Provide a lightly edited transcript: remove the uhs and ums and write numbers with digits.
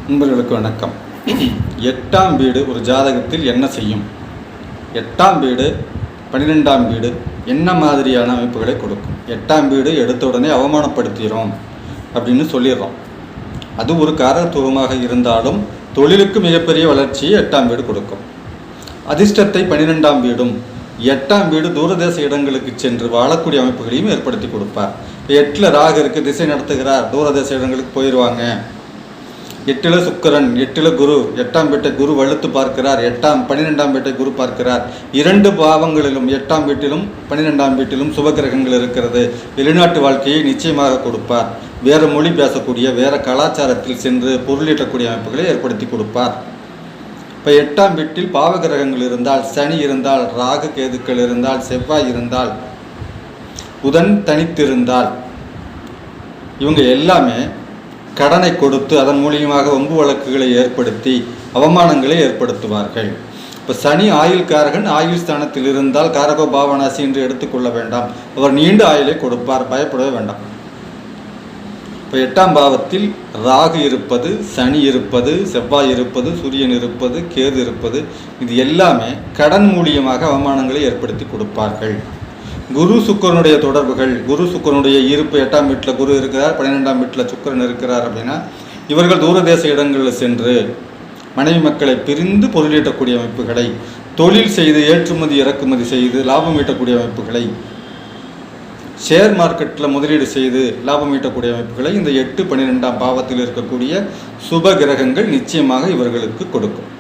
நண்பர்களுக்கு வணக்கம். 8ஆம் வீடு ஒரு ஜாதகத்தில் என்ன செய்யும்? 8ஆம் வீடு 12ஆம் வீடு என்ன மாதிரியான அமைப்புகளை கொடுக்கும்? 8ஆம் வீடு எடுத்த உடனே அவமானப்படுத்திடும் அப்படின்னு சொல்லிடுறோம். அது ஒரு காரகத்துவமாக இருந்தாலும் தொழிலுக்கு மிகப்பெரிய வளர்ச்சியை 8ஆம் வீடு கொடுக்கும். அதிர்ஷ்டத்தை 12ஆம் வீடும் 8ஆம் வீடு தூரதேச இடங்களுக்கு சென்று வாழக்கூடிய அமைப்புகளையும் ஏற்படுத்தி கொடுப்பார். 8ல் ராகு இருக்கு, திசை நடத்துகிறார், தூரதேச இடங்களுக்கு போயிடுவாங்க. 8ல் சுக்கிரன், 8ல் குரு, 8ஆம் வீட்டை குரு வலுத்து பார்க்கிறார், 12ஆம் வீட்டை குரு பார்க்கிறார். 2 பாவங்களிலும் 8ஆம் வீட்டிலும் 12ஆம் வீட்டிலும் சுபகிரகங்கள் இருக்கிறது. வெளிநாட்டு வாழ்க்கையை நிச்சயமாக கொடுப்பார். வேறு மொழி பேசக்கூடிய, வேறு கலாச்சாரத்தில் சென்று பொருளீட்டக்கூடிய அமைப்புகளை ஏற்படுத்தி கொடுப்பார். இப்போ 8ஆம் வீட்டில் பாவகிரகங்கள் இருந்தால், சனி இருந்தால், ராகு கேதுக்கள் இருந்தால், செவ்வாய் இருந்தால், புதன் தனித்திருந்தால், இவங்க எல்லாமே கடனை கொடுத்து அதன் மூலியமாக வம்பு வழக்குகளை ஏற்படுத்தி அவமானங்களை ஏற்படுத்துவார்கள். இப்போ சனி ஆயுள்காரகன் ஆயுள் ஸ்தானத்தில் இருந்தால் காரகோ பாவனாசி என்று எடுத்துக்கொள்ள வேண்டாம். அவர் நீண்ட ஆயுளை கொடுப்பார், பயப்படவே வேண்டாம். இப்போ 8ஆம் பாவத்தில் ராகு இருப்பது, சனி இருப்பது, செவ்வாய் இருப்பது, சூரியன் இருப்பது, கேது இருப்பது, இது எல்லாமே கடன் மூலியமாக அவமானங்களை ஏற்படுத்தி கொடுப்பார்கள். குரு சுக்கிரனுடைய தொடர்புகள், குரு சுக்கிரனுடைய இருப்பு 8ஆம் வீட்டில் குரு இருக்கிறார், 12ஆம் வீட்டில் சுக்கிரன் இருக்கிறார் அப்படின்னா இவர்கள் தூரதேச இடங்களில் சென்று மனைவி மக்களை பிரிந்து பொருளீட்டக்கூடிய அமைப்புகளை, தொழில் செய்து ஏற்றுமதி இறக்குமதி செய்து லாபம் ஈட்டக்கூடிய அமைப்புகளை, ஷேர் மார்க்கெட்டில் முதலீடு செய்து லாபம் ஈட்டக்கூடிய அமைப்புகளை இந்த 8, 12ஆம் பாவத்தில் இருக்கக்கூடிய சுப கிரகங்கள் நிச்சயமாக இவர்களுக்கு கொடுக்கும்.